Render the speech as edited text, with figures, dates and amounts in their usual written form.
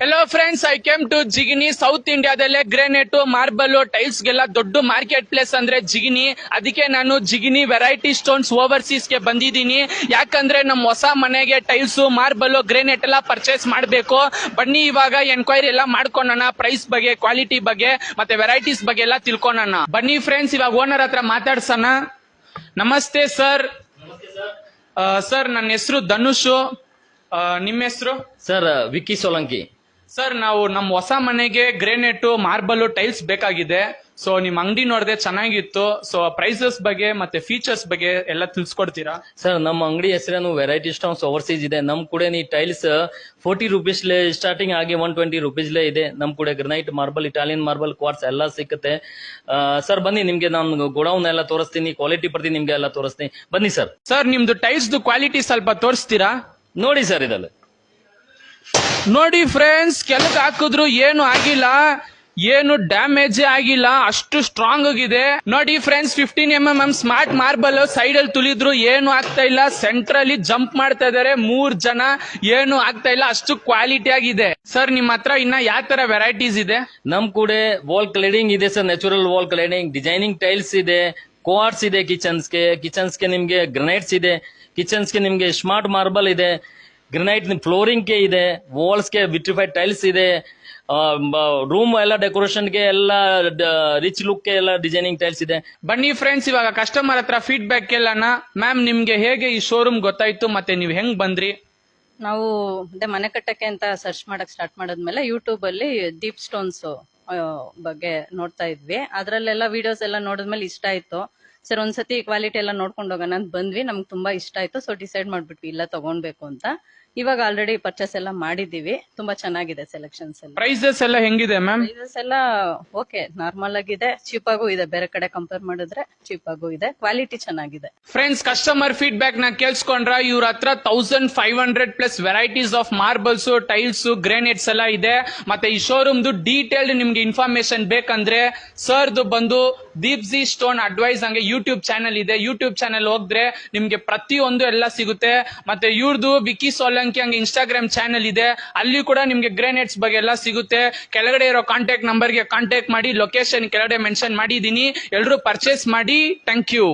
Hello friends, I came to Jigani. South ಇಂಡಿಯಾದಲ್ಲೇ granite, marble, tiles ಗೆಲ್ಲ ದೊಡ್ಡ ಮಾರ್ಕೆಟ್ ಪ್ಲೇಸ್ ಅಂದ್ರೆ ಜಿಗಿನಿ. ಅದಕ್ಕೆ ನಾನು ಜಿಗಿನಿ ವೆರೈಟಿ ಸ್ಟೋನ್ಸ್ ಓವರ್ಸೀಸ್ ಗೆ ಬಂದಿದ್ದೀನಿ. ಯಾಕಂದ್ರೆ ನಮ್ಮ ಹೊಸ ಮನೆಗೆ ಟೈಲ್ಸ್, ಮಾರ್ಬಲ್, ಗ್ರೆನೇಟ್ ಎಲ್ಲ ಪರ್ಚೇಸ್ ಮಾಡಬೇಕು. ಬನ್ನಿ ಇವಾಗ ಎನ್ಕ್ವೈರಿ ಎಲ್ಲ ಮಾಡ್ಕೊಳ್ಳೋಣ. ಪ್ರೈಸ್ ಬಗ್ಗೆ, ಕ್ವಾಲಿಟಿ ಬಗ್ಗೆ ಮತ್ತೆ ವೆರೈಟೀಸ್ ಬಗ್ಗೆ ಎಲ್ಲ ತಿಳ್ಕೊಳ್ಳೋಣ. ಬನ್ನಿ ಫ್ರೆಂಡ್ಸ್, ಇವಾಗ ಓನರ್ ಹತ್ರ ಮಾತಾಡ್ಸೋಣ. ನಮಸ್ತೆ ಸರ್. ಸರ್, ನನ್ನ ಹೆಸರು ಧನುಷ್. ನಿಮ್ಮ ಹೆಸರು? ಸರ್, ವಿಕ್ಕಿ ಸೋಲಂಕಿ. ಸರ್, ನಾವು ನಮ್ಮ ಹೊಸ ಮನೆಗೆ ಗ್ರೆನೇಟ್, ಮಾರ್ಬಲ್, ಟೈಲ್ಸ್ ಬೇಕಾಗಿದೆ. ಸೊ ನಿಮ್ ಅಂಗಡಿ ನೋಡಿದೆ, ಚೆನ್ನಾಗಿತ್ತು. ಸೊ ಪ್ರೈಸಸ್ ಬಗ್ಗೆ ಮತ್ತೆ ಫೀಚರ್ಸ್ ಬಗ್ಗೆ ಎಲ್ಲ ತಿಳ್ಸ್ಕೊಡ್ತೀರಾ? ಸರ್, ನಮ್ಮ ಅಂಗಡಿ ಹೆಸರೇನು ವೆರೈಟಿ ಸ್ಟೋನ್ಸ್ ಓವರ್ಸೀಸ್ ಇದೆ. ನಮ್ ಕೂಡ ನೀ ಟೈಲ್ಸ್ 40 rupees ಸ್ಟಾರ್ಟಿಂಗ್ ಆಗಿ 120 rupees ಇದೆ. ನಮ್ ಕೂಡ granite, marble, Italian marble, quartz ಎಲ್ಲ ಸಿಕ್ಕುತ್ತೆ. ಸರ್ ಬನ್ನಿ, ನಿಮ್ಗೆ ನಾನು ಗೋಡೌನ್ ಎಲ್ಲ ತೋರಿಸ್ತೀನಿ, ಕ್ವಾಲಿಟಿ ಪ್ರತಿ ನಿಮ್ಗೆ ಎಲ್ಲ ತೋರಿಸ್ತೀನಿ. ಬನ್ನಿ ಸರ್. ಸರ್, ನಿಮ್ದು ಟೈಲ್ಸ್ ಕ್ವಾಲಿಟಿ ಸ್ವಲ್ಪ ತೋರಿಸ್ತೀರಾ? ನೋಡಿ ಸರ್, ಇದಲ್ಲ ನೋಡಿ ಫ್ರೆಂಡ್ಸ್, ಕೆಳಗೆ ಹಾಕಿದ್ರು ಏನು ಆಗಿಲ್ಲ, ಏನು ಡ್ಯಾಮೇಜ್ ಆಗಿಲ್ಲ, ಅಷ್ಟು ಸ್ಟ್ರಾಂಗ್ ಆಗಿದೆ. ನೋಡಿ friends, 15mm smart marble side ಅಲ್ಲಿ ತುಳಿದ್ರು ಏನು ಆಗ್ತಾ ಇಲ್ಲ. ಸೆಂಟ್ರಲ್ಲಿ ಜಂಪ್ ಮಾಡ್ತಾ ಇದಾರೆ 3 ಜನ, ಏನು ಆಗ್ತಾ ಇಲ್ಲ, ಅಷ್ಟು ಕ್ವಾಲಿಟಿ ಆಗಿದೆ. ಸರ್, ನಿಮ್ಮ ಹತ್ರ ಇನ್ನ ಯಾವ ತರ ವೆರೈಟೀಸ್ ಇದೆ? ನಮ್ ಕೂಡ ವಾಲ್ ಕ್ಲೇಡಿಂಗ್ ಇದೆ sir, natural wall cladding, designing tiles ಇದೆ, ಕ್ವಾರ್ಟ್ಸ್ ಇದೆ, ಕಿಚನ್ಸ್ಗೆ ನಿಮ್ಗೆ ಗ್ರನೈಟ್ಸ್ ಇದೆ, ಕಿಚನ್ಸ್ಗೆ ನಿಮ್ಗೆ ಸ್ಮಾರ್ಟ್ ಮಾರ್ಬಲ್ ಇದೆ, ಗ್ರನೈಟ್ ಫ್ಲೋರಿಂಗ್ ಗೆ ಇದೆ, ವಾಲ್ಸ್ ಗೆ ವಿಟ್ರಿಫೈಡ್ ಟೈಲ್ಸ್ ಇದೆ, ರೂಮ್ ಎಲ್ಲ ಡೆಕೋರೇಷನ್ ಗೆ ಎಲ್ಲ ರಿಚ್ ಲುಕ್ ಗೆ ಎಲ್ಲ ಡಿಸೈನಿಂಗ್ ಟೈಲ್ಸ್ ಇದೆ. ಬನ್ನಿ ಫ್ರೆಂಡ್ಸ್, ಇವಾಗ ಕಸ್ಟಮರ್ ಹತ್ರ ಫೀಡ್ಬ್ಯಾಕ್ ಕೇಳೋಣ. ಮ್ಯಾಮ್, ನಿಮ್ಗೆ ಹೇಗೆ ಈ ಶೋರೂಮ್ ಗೊತ್ತಾಯ್ತು ಮತ್ತೆ ನೀವು ಹೆಂಗ್ ಬಂದ್ರಿ? ನಾವು ಮನೆ ಕಟ್ಟಕ್ಕೆ ಅಂತ ಸರ್ಚ್ ಮಾಡಕ್ ಸ್ಟಾರ್ಟ್ ಮಾಡಿದ್ಮೇಲೆ ಯೂಟ್ಯೂಬ್ ಅಲ್ಲಿ ಡೀಪ್ ಸ್ಟೋನ್ಸ್ ಬಗ್ಗೆ ನೋಡ್ತಾ ಇದ್ವಿ. ಅದ್ರಲ್ಲೆಲ್ಲ ವಿಡಿಯೋಸ್ ಎಲ್ಲ ನೋಡಿದ್ಮೇಲೆ ಇಷ್ಟ ಆಯ್ತು. ಸರ್, ಒಂದ್ಸತಿ ಕ್ವಾಲಿಟಿ ಎಲ್ಲ ನೋಡ್ಕೊಂಡು ಹೋಗೋಣ ಅಂತ ಬಂದ್ವಿ. ನಮ್ಗೆ ತುಂಬಾ ಇಷ್ಟ ಆಯ್ತು. ಸೊ ಡಿಸೈಡ್ ಮಾಡ್ಬಿಟ್ವಿ ಇಲ್ಲ ತಗೊಂಡ್ಬೇಕು ಅಂತ. ಇವಾಗ ಆಲ್ರೆಡಿ ಪರ್ಚೇಸ್ ಎಲ್ಲ ಮಾಡಿದೀವಿ. ತುಂಬಾ ಚೆನ್ನಾಗಿದೆ ಸೆಲೆಕ್ಷನ್ಸ್ ಎಲ್ಲ. ಪ್ರೈಸಸ್ ಎಲ್ಲ ಹೆಂಗಿದೆ ಮ್ಯಾಮ್? ಪ್ರೈಸಸ್ ಎಲ್ಲ ಓಕೆ, ನಾರ್ಮಲ್ ಆಗಿದೆ, ಚೀಪ್ ಆಗೂ ಇದೆ. ಬೇರೆ ಕಡೆ ಕಂಪೇರ್ ಮಾಡಿದ್ರೆ ಚೀಪ್ ಆಗೂ ಇದೆ, ಕ್ವಾಲಿಟಿ ಚೆನ್ನಾಗಿದೆ. ಫ್ರೆಂಡ್ಸ್, ಕಸ್ಟಮರ್ ಫೀಡ್ಬ್ಯಾಕ್ ನ ಕೇಳಿಸ್ಕೊಂಡ್ರ? ಇವ್ರ ಹತ್ರ 1500+ ವೆರೈಟೀಸ್ ಆಫ್ ಮಾರ್ಬಲ್ಸ್, ಟೈಲ್ಸ್, ಗ್ರೆನೇಟ್ಸ್ ಎಲ್ಲ ಇದೆ. ಮತ್ತೆ ಈ ಶೋರೂಮ್ದು ಡೀಟೇಲ್ಡ್ ನಿಮ್ಗೆ ಇನ್ಫಾರ್ಮೇಶನ್ ಬೇಕಂದ್ರೆ ಸರ್ದು ಬಂದು ದೀಪ್ಸಿ ಸ್ಟೋನ್ ಅಡ್ವೈಸ್ ಹಂಗೆ ಯೂಟ್ಯೂಬ್ ಚಾನೆಲ್ ಇದೆ. ಯೂಟ್ಯೂಬ್ ಚಾನೆಲ್ ಹೋದ್ರೆ ನಿಮ್ಗೆ ಪ್ರತಿಯೊಂದು ಎಲ್ಲ ಸಿಗುತ್ತೆ. ಮತ್ತೆ ಇವ್ರದು ವಿಕ್ಕಿ ಸೋಲಂಕಿ ಹಂಗೆ ಇನ್ಸ್ಟಾಗ್ರಾಮ್ ಚಾನೆಲ್ ಇದೆ, ಅಲ್ಲಿ ಕೂಡ ನಿಮ್ಗೆ ಗ್ರೆನೇಟ್ಸ್ ಬಗ್ಗೆ ಎಲ್ಲ ಸಿಗುತ್ತೆ. ಕೆಳಗಡೆ ಇರೋ ಕಾಂಟ್ಯಾಕ್ಟ್ ನಂಬರ್ಗೆ ಕಾಂಟ್ಯಾಕ್ಟ್ ಮಾಡಿ. ಲೊಕೇಶನ್ ಕೆಳಗಡೆ ಮೆನ್ಷನ್ ಮಾಡಿದೀನಿ. ಎಲ್ಲರೂ ಪರ್ಚೇಸ್ ಮಾಡಿ. Thank you.